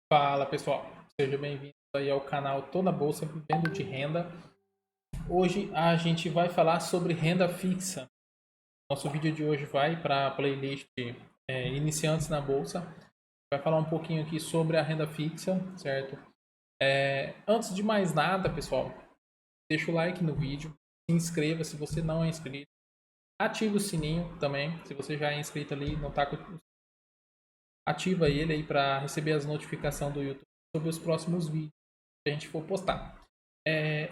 Fala pessoal, seja bem-vindo aí ao canal Tô na Bolsa Vivendo de Renda. Hoje a gente vai falar sobre renda fixa. Nosso vídeo de hoje vai para a playlist Iniciantes na Bolsa. Vai falar um pouquinho aqui sobre a renda fixa, certo? Antes de mais nada, pessoal, deixa o like no vídeo, se inscreva se você não é inscrito, ative o sininho também, se você já é inscrito ali, não tá com... ativa ele aí para receber as notificações do YouTube sobre os próximos vídeos que a gente for postar.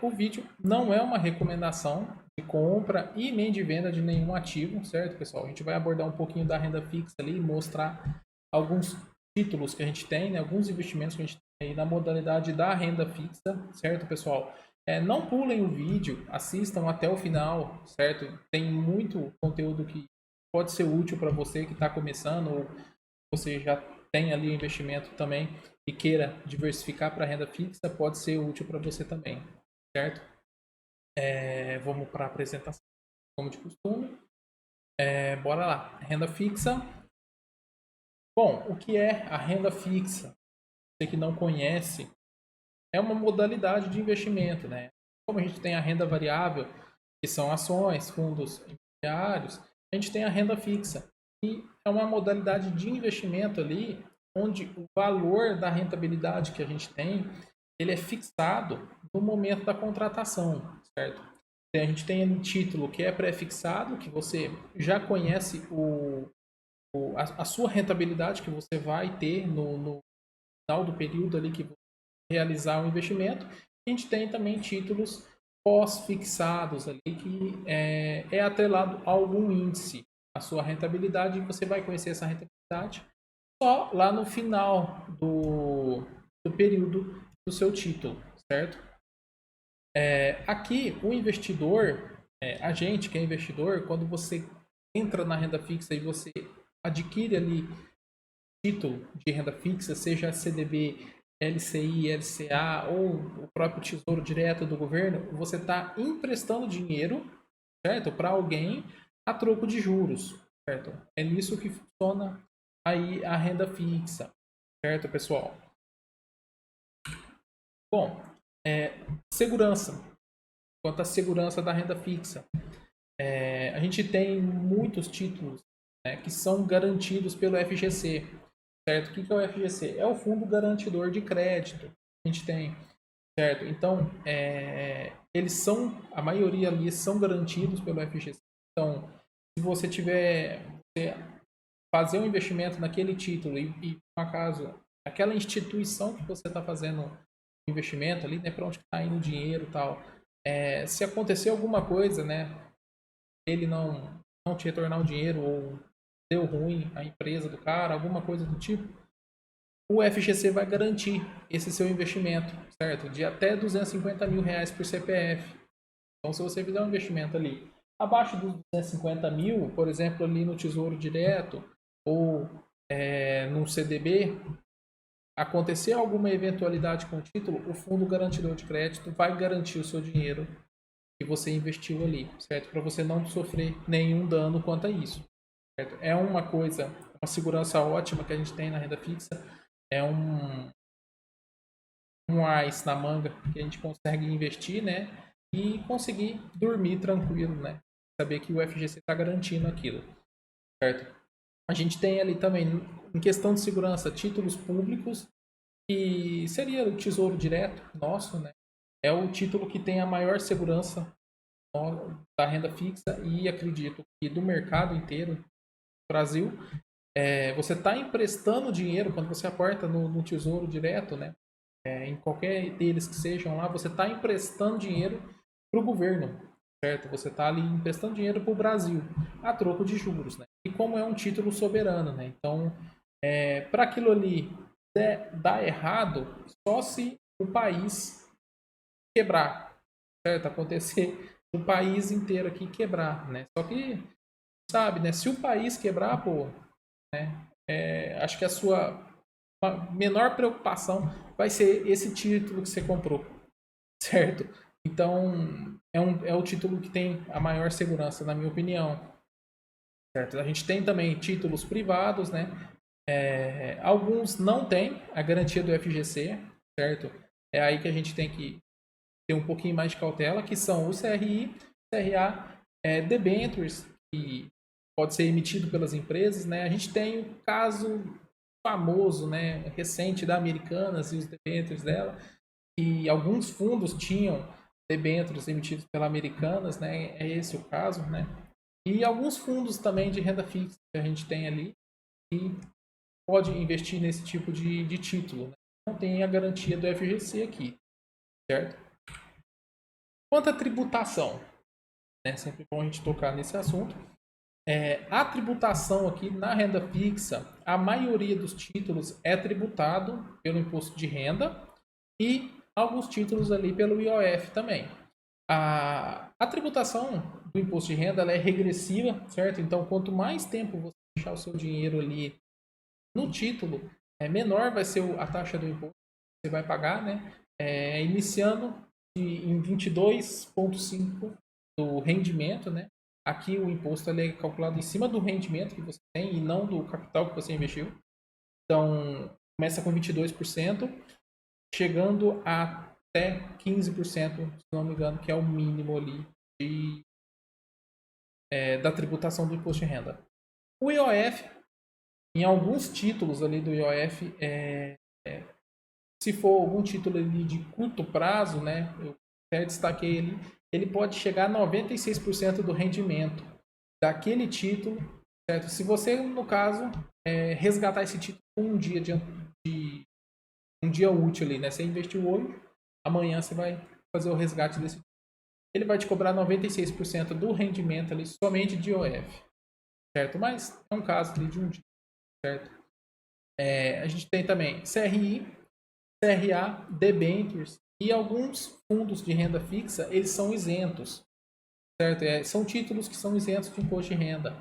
O vídeo não é uma recomendação de compra e nem de venda de nenhum ativo, certo, pessoal? A gente vai abordar um pouquinho da renda fixa ali, mostrar alguns títulos que a gente tem, né, alguns investimentos que a gente tem aí na modalidade da renda fixa, certo, pessoal? Não pulem o vídeo, assistam até o final, certo? Tem muito conteúdo que pode ser útil para você que está começando ou você já tem ali o investimento também e queira diversificar para renda fixa, pode ser útil para você também, certo? Vamos para a apresentação, como de costume. Bora lá. Renda fixa. Bom, o que é a renda fixa? Você que não conhece, é uma modalidade de investimento, né? Como a gente tem a renda variável, que são ações, fundos imobiliários, a gente tem a renda fixa, que é uma modalidade de investimento ali, onde o valor da rentabilidade que a gente tem, ele é fixado no momento da contratação, certo? A gente tem um título que é pré-fixado, que você já conhece a sua rentabilidade que você vai ter no final do período ali que você realizar o investimento. A gente tem também títulos pós-fixados ali, que é atrelado a algum índice. A sua rentabilidade, você vai conhecer essa rentabilidade só lá no final do período do seu título, certo? Aqui, o investidor, a gente que é investidor, quando você entra na renda fixa e você adquire ali título de renda fixa, seja CDB, LCI, LCA ou o próprio Tesouro Direto do governo, você está emprestando dinheiro, certo, para alguém a troco de juros, certo? É nisso que funciona aí a renda fixa, certo, pessoal? Bom, segurança. Quanto à segurança da renda fixa, a gente tem muitos títulos, né, que são garantidos pelo FGC, certo? O que é o FGC? É o Fundo Garantidor de Crédito que a gente tem, certo? Então, eles são, a maioria ali são garantidos pelo FGC. Então, se você tiver, você fazer um investimento naquele título e por acaso, aquela instituição que você está fazendo o investimento ali, né, para onde está indo o dinheiro e tal, se acontecer alguma coisa, né, ele não te retornar o dinheiro ou deu ruim a empresa do cara, alguma coisa do tipo, o FGC vai garantir esse seu investimento, certo? De até R$ 250.000 por CPF. Então, se você fizer um investimento ali abaixo dos 250.000, por exemplo, ali no Tesouro Direto ou no CDB, acontecer alguma eventualidade com o título, o Fundo Garantidor de Crédito vai garantir o seu dinheiro que você investiu ali, certo? Para você não sofrer nenhum dano quanto a isso. Certo? É uma coisa, uma segurança ótima que a gente tem na renda fixa, é um AIS na manga que a gente consegue investir, né? E conseguir dormir tranquilo, né? Saber que o FGC está garantindo aquilo, certo? A gente tem ali também, em questão de segurança, títulos públicos, que seria o Tesouro Direto nosso, né? É o título que tem a maior segurança da renda fixa e acredito que do mercado inteiro do Brasil. Você está emprestando dinheiro quando você aporta no Tesouro Direto, né? Em qualquer deles que sejam lá, você está emprestando dinheiro para o governo, certo? Você está ali emprestando dinheiro para o Brasil a troco de juros, né? E como é um título soberano, né? Então, para aquilo ali dar errado, só se o país quebrar, certo? Acontecer o país inteiro aqui quebrar, né? Só que, sabe, né? Se o país quebrar, pô, né? Acho que a sua menor preocupação vai ser esse título que você comprou, certo? Então, é o título que tem a maior segurança, na minha opinião. Certo? A gente tem também títulos privados, né? Alguns não têm a garantia do FGC, certo? É aí que a gente tem que ter um pouquinho mais de cautela, que são o CRI, CRA, debentures, que pode ser emitido pelas empresas, né? A gente tem o caso famoso, né, recente da Americanas e os debentures dela, e alguns fundos tinham debêntures emitidos pela Americanas, né? É esse o caso, né? E alguns fundos também de renda fixa que a gente tem ali e pode investir nesse tipo de título, né? Não tem a garantia do FGC aqui, certo? Quanto à tributação, né? Sempre bom a gente tocar nesse assunto. A tributação aqui na renda fixa, a maioria dos títulos é tributado pelo imposto de renda e alguns títulos ali pelo IOF também. A tributação do imposto de renda ela é regressiva, certo? Então, quanto mais tempo você deixar o seu dinheiro ali no título, menor vai ser a taxa do imposto que você vai pagar, né? Iniciando em 22,5% do rendimento, né? Aqui o imposto ele é calculado em cima do rendimento que você tem e não do capital que você investiu. Então, começa com 22%, chegando até 15%, se não me engano, que é o mínimo ali da tributação do imposto de renda. O IOF, em alguns títulos ali do IOF, se for algum título ali de curto prazo, né, eu até destaquei ele pode chegar a 96% do rendimento daquele título, certo? Se você, no caso, resgatar esse título com um dia útil ali, né? Você investiu hoje, amanhã você vai fazer o resgate desse título. Ele vai te cobrar 96% do rendimento ali somente de IOF, certo? Mas é um caso ali de um dia, certo? A gente tem também CRI, CRA, debentures e alguns fundos de renda fixa, eles são isentos, certo? São títulos que são isentos de imposto de renda.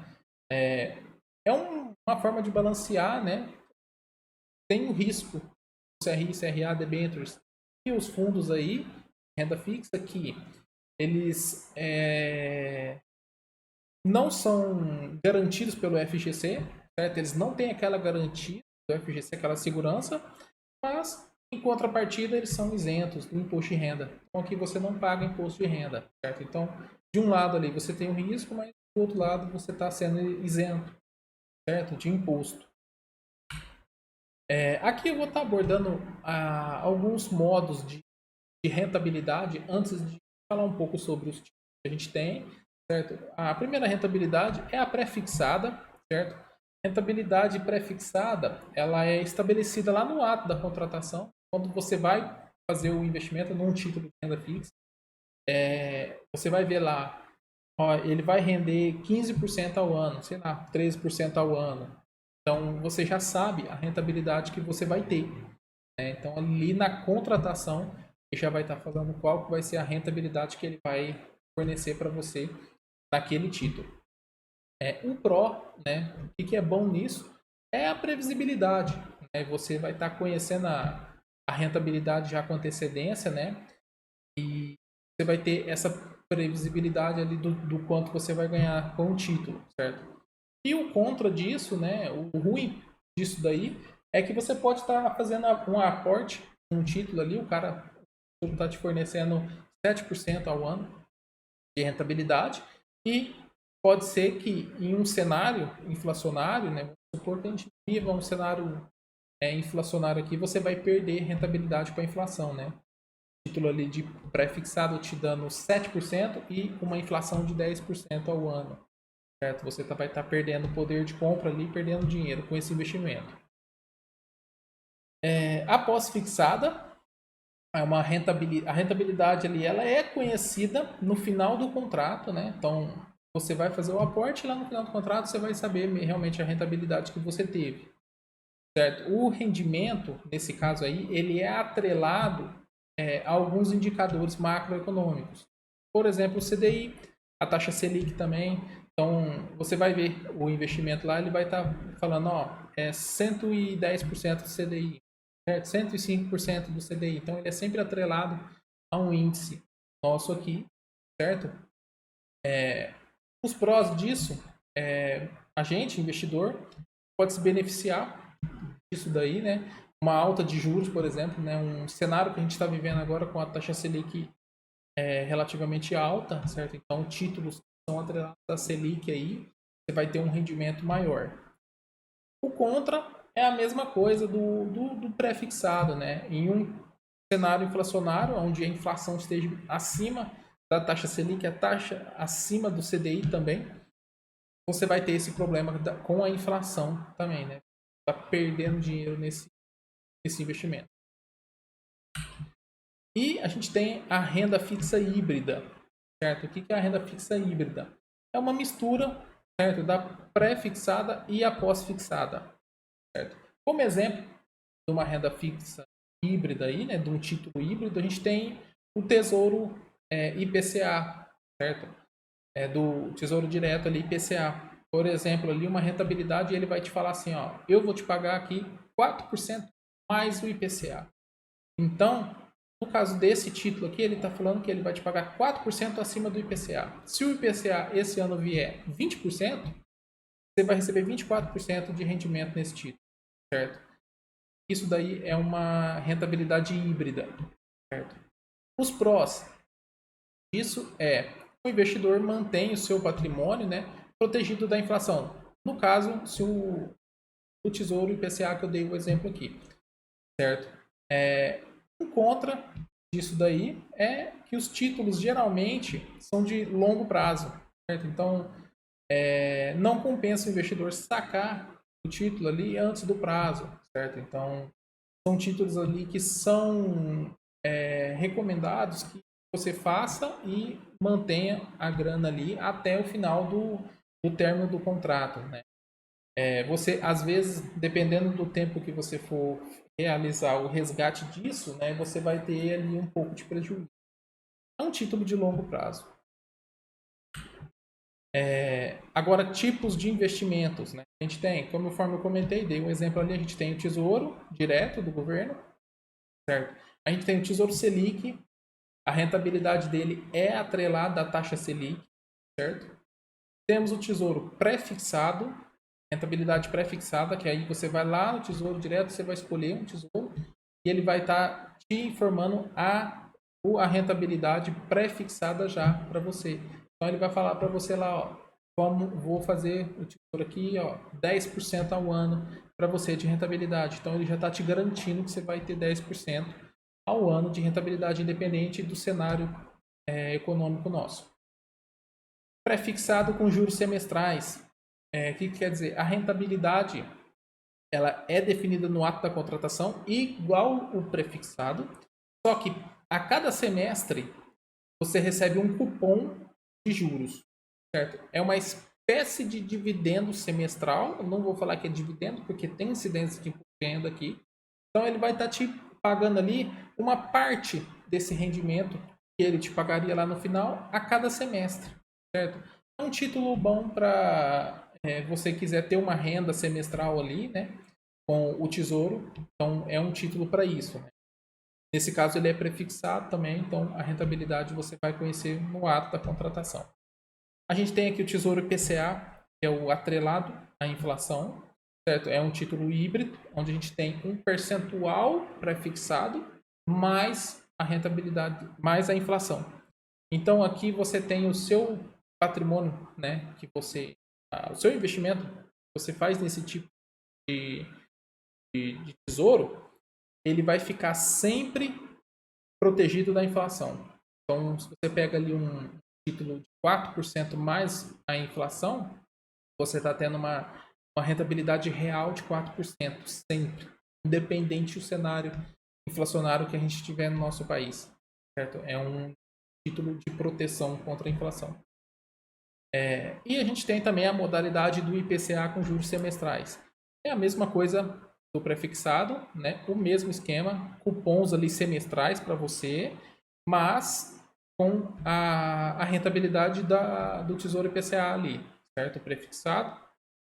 Uma forma de balancear, né? Tem o risco do CRI, CRA, debentures e os fundos aí, renda fixa, que eles não são garantidos pelo FGC, certo? Eles não têm aquela garantia do FGC, aquela segurança, mas em contrapartida eles são isentos do imposto de renda. Então aqui você não paga imposto de renda, certo? Então, de um lado ali você tem o risco, mas do outro lado você está sendo isento, certo? De imposto. Aqui eu vou estar abordando alguns modos de rentabilidade antes de falar um pouco sobre os tipos que a gente tem, certo? A primeira rentabilidade é a pré-fixada, certo? Rentabilidade pré-fixada, ela é estabelecida lá no ato da contratação, quando você vai fazer o investimento num título de renda fixa, você vai ver lá, ó, ele vai render 15% ao ano, sei lá, 13% ao ano. Então, você já sabe a rentabilidade que você vai ter. Então, ali na contratação, ele já vai estar falando qual que vai ser a rentabilidade que ele vai fornecer para você naquele título. O pró, né, o que é bom nisso é a previsibilidade. Né? Você vai estar conhecendo a rentabilidade já com antecedência, né? E você vai ter essa previsibilidade ali do quanto você vai ganhar com o título, certo? E o contra disso, né, o ruim disso daí, é que você pode estar fazendo um aporte, um título ali, o cara está te fornecendo 7% ao ano de rentabilidade e pode ser que em um cenário inflacionário, né, vamos supor que a gente viva um cenário inflacionário aqui, você vai perder rentabilidade com a inflação, né? Título ali de pré-fixado te dando 7% e uma inflação de 10% ao ano, certo? Você vai estar perdendo poder de compra ali, perdendo dinheiro com esse investimento. A pós-fixada, a rentabilidade ali, ela é conhecida no final do contrato, né? Então, você vai fazer o aporte e lá no final do contrato você vai saber realmente a rentabilidade que você teve, certo? O rendimento, nesse caso aí, ele é atrelado a alguns indicadores macroeconômicos. Por exemplo, o CDI, a taxa Selic também. Então, você vai ver o investimento lá, ele vai estar falando, ó, 110% do CDI, certo? 105% do CDI. Então, ele é sempre atrelado a um índice nosso aqui, certo? Os prós disso, a gente, investidor, pode se beneficiar disso daí, né? Uma alta de juros, por exemplo, né? Um cenário que a gente está vivendo agora com a taxa Selic relativamente alta, certo? Então, títulos que são atrelados à Selic aí, você vai ter um rendimento maior. O contra é a mesma coisa do pré-fixado, né? Em um cenário inflacionário, onde a inflação esteja acima da taxa Selic, a taxa acima do CDI também, você vai ter esse problema com a inflação também, né? Tá perdendo dinheiro nesse investimento. E a gente tem a renda fixa híbrida, certo? O que é a renda fixa híbrida? É uma mistura, certo, da pré-fixada e a pós-fixada, certo? Como exemplo de uma renda fixa híbrida aí, né, de um título híbrido, a gente tem o Tesouro IPCA, certo? Do Tesouro Direto ali, IPCA. Por exemplo, ali uma rentabilidade, ele vai te falar assim, ó, eu vou te pagar aqui 4% mais o IPCA. Então, no caso desse título aqui, ele está falando que ele vai te pagar 4% acima do IPCA. Se o IPCA esse ano vier 20%, você vai receber 24% de rendimento nesse título, certo? Isso daí é uma rentabilidade híbrida, certo? Os prós disso o investidor mantém o seu patrimônio, né, protegido da inflação. No caso, se o Tesouro IPCA que eu dei o exemplo aqui, certo? Um contra disso daí é que os títulos geralmente são de longo prazo, certo? Então, não compensa o investidor sacar o título ali antes do prazo, certo? Então, são títulos ali que são recomendados que você faça e mantenha a grana ali até o final do término do contrato, né? Você, às vezes, dependendo do tempo que você for realizar o resgate disso, né, você vai ter ali um pouco de prejuízo. É um título de longo prazo. Agora, tipos de investimentos, né? A gente tem, conforme eu comentei, dei um exemplo ali, a gente tem o Tesouro Direto do governo, certo? A gente tem o Tesouro Selic, a rentabilidade dele é atrelada à taxa Selic, certo? Temos o Tesouro Pré-fixado, rentabilidade pré-fixada, que aí você vai lá no Tesouro Direto, você vai escolher um tesouro e ele vai estar te informando a rentabilidade pré-fixada já para você. Então ele vai falar para você lá, ó, vou fazer o tesouro aqui, ó, 10% ao ano para você de rentabilidade. Então ele já está te garantindo que você vai ter 10% ao ano de rentabilidade independente do cenário econômico nosso. Pré-fixado com juros semestrais. O que quer dizer? A rentabilidade ela é definida no ato da contratação igual o prefixado, só que a cada semestre você recebe um cupom de juros, certo? É uma espécie de dividendo semestral, eu não vou falar que é dividendo porque tem incidência de imposto de renda aqui, então ele vai estar te pagando ali uma parte desse rendimento que ele te pagaria lá no final a cada semestre, certo? É um título bom para você quiser ter uma renda semestral ali, né? Com o tesouro, então é um título para isso. Né? Nesse caso ele é prefixado também, então a rentabilidade você vai conhecer no ato da contratação. A gente tem aqui o Tesouro IPCA, que é o atrelado à inflação, certo? É um título híbrido, onde a gente tem um percentual prefixado mais a rentabilidade, mais a inflação. Então aqui você tem o seu patrimônio, né, que você, o seu investimento que você faz nesse tipo de tesouro, ele vai ficar sempre protegido da inflação. Então, se você pega ali um título de 4% mais a inflação, você está tendo uma rentabilidade real de 4% sempre, independente do cenário inflacionário que a gente tiver no nosso país. Certo? É um título de proteção contra a inflação. E a gente tem também a modalidade do IPCA com juros semestrais. É a mesma coisa do prefixado, né? O mesmo esquema, cupons ali semestrais para você, mas com a rentabilidade do Tesouro IPCA ali, certo? Prefixado,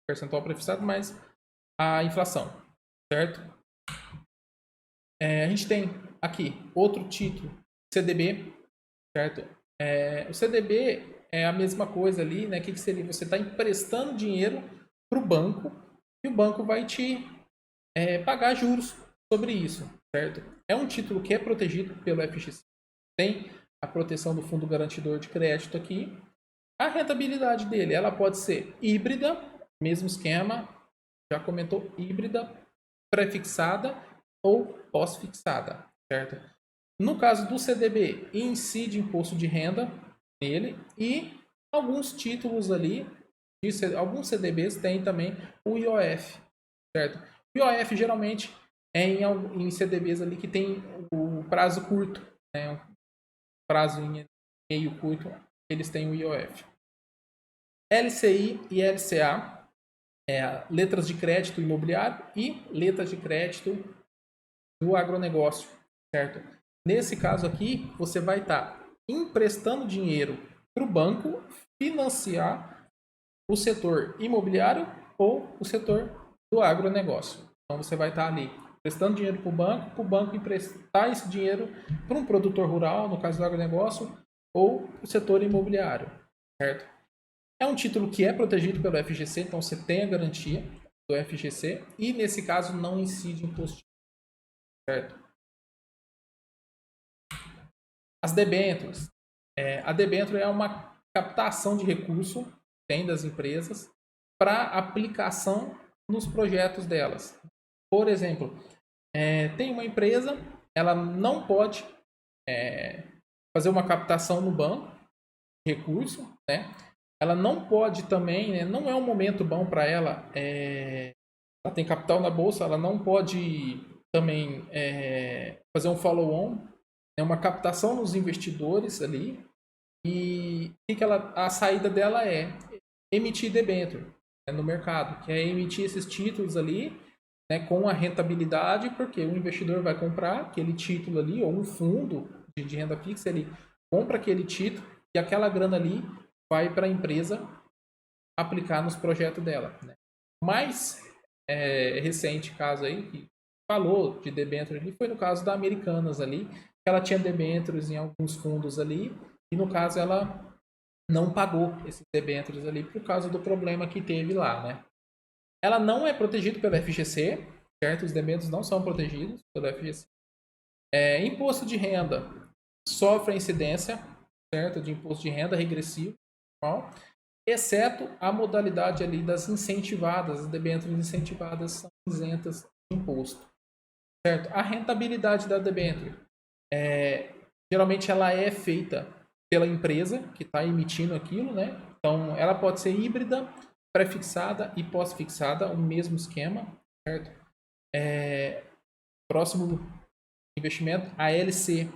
percentual prefixado, mais a inflação, certo? A gente tem aqui outro título, CDB, certo? O CDB é a mesma coisa ali, né? O que seria? Você está emprestando dinheiro para o banco e o banco vai te pagar juros sobre isso, certo? É um título que é protegido pelo FGC, tem a proteção do fundo garantidor de crédito aqui. A rentabilidade dele, ela pode ser híbrida, mesmo esquema, já comentou, híbrida, pré-fixada ou pós-fixada, certo? No caso do CDB, incide imposto de renda nele e alguns títulos ali, alguns CDBs têm também o IOF, certo? O IOF geralmente é em CDBs ali que tem o prazo curto, né? Um prazo em meio curto, eles têm o IOF. LCI e LCA, letras de crédito imobiliário e letras de crédito do agronegócio, certo? Nesse caso aqui, você vai estar emprestando dinheiro para o banco financiar o setor imobiliário ou o setor do agronegócio. Então você vai estar ali emprestando dinheiro para o banco emprestar esse dinheiro para um produtor rural, no caso do agronegócio, ou o setor imobiliário, certo? É um título que é protegido pelo FGC, então você tem a garantia do FGC e nesse caso não incide imposto, certo? As debêntures. A debênture é uma captação de recurso que tem das empresas para aplicação nos projetos delas. Por exemplo, tem uma empresa, ela não pode fazer uma captação no banco, recurso, né? Ela não pode também, né? Não é um momento bom para ela. Ela tem capital na bolsa, ela não pode também fazer um follow-on, uma captação nos investidores ali. E a saída dela é emitir debênture, né, no mercado, que é emitir esses títulos ali, né, com a rentabilidade, porque o investidor vai comprar aquele título ali, ou um fundo de renda fixa, ele compra aquele título e aquela grana ali vai para a empresa aplicar nos projetos dela. Né? Mais recente caso aí, que falou de debênture ali, foi no caso da Americanas ali, que ela tinha debêntures em alguns fundos ali, e no caso ela não pagou esses debêntures ali por causa do problema que teve lá, né? Ela não é protegida pelo FGC, certo? Os debêntures não são protegidos pelo FGC. Imposto de renda sofre a incidência, certo? De imposto de renda regressivo, normal, exceto a modalidade ali das incentivadas, as debêntures incentivadas são isentas de imposto, certo? A rentabilidade da debênture, geralmente ela é feita pela empresa que está emitindo aquilo, né? Então, ela pode ser híbrida, pré-fixada e pós-fixada, o mesmo esquema, certo? Próximo investimento, a LC que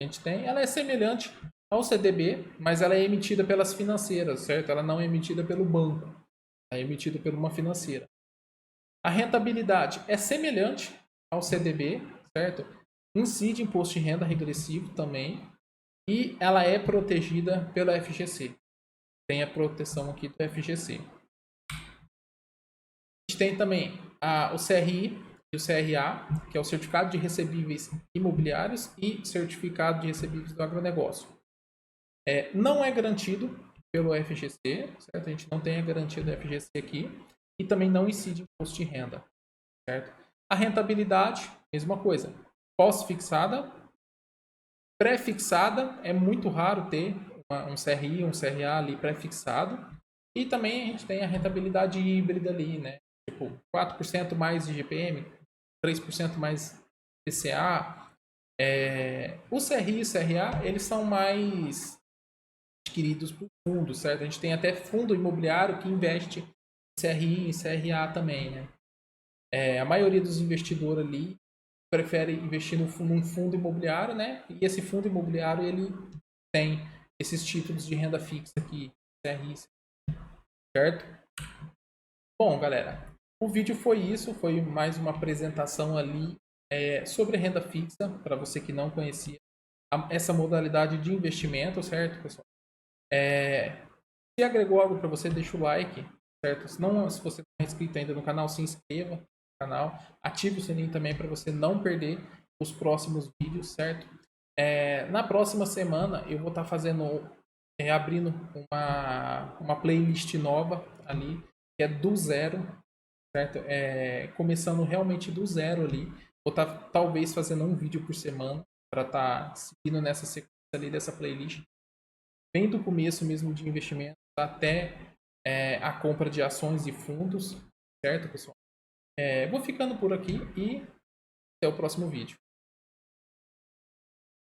a gente tem, ela é semelhante ao CDB, mas ela é emitida pelas financeiras, certo? Ela não é emitida pelo banco, ela é emitida por uma financeira. A rentabilidade é semelhante ao CDB, certo? Incide imposto de renda regressivo também, e ela é protegida pelo FGC. Tem a proteção aqui do FGC. A gente tem também o CRI e o CRA, que é o Certificado de Recebíveis Imobiliários e Certificado de Recebíveis do Agronegócio. Não é garantido pelo FGC, certo? A gente não tem a garantia do FGC aqui. E também não incide imposto de renda, certo? A rentabilidade, mesma coisa. Pós-fixada, pré-fixada, é muito raro ter um CRI, um CRA ali pré-fixado. E também a gente tem a rentabilidade híbrida ali, né? Tipo, 4% mais de GPM, 3% mais PCA. O CRI e o CRA, eles são mais adquiridos por fundos, certo? A gente tem até fundo imobiliário que investe em CRI e CRA também, né? A maioria dos investidores ali prefere investir num fundo imobiliário, né? E esse fundo imobiliário, ele tem esses títulos de renda fixa aqui, CRI, certo? Bom, galera, o vídeo foi isso, foi mais uma apresentação ali sobre renda fixa, para você que não conhecia essa modalidade de investimento, certo, pessoal? Se agregou algo para você, deixa o like, certo? Se você não é inscrito ainda no canal, se inscreva no canal, ative o sininho também para você não perder os próximos vídeos, certo? Na próxima semana eu vou estar abrindo uma playlist nova ali, que é do zero, certo? Começando realmente do zero ali. Vou estar talvez fazendo um vídeo por semana para estar seguindo nessa sequência ali dessa playlist. Bem do começo mesmo de investimento até a compra de ações e fundos, certo, pessoal? Vou ficando por aqui e até o próximo vídeo.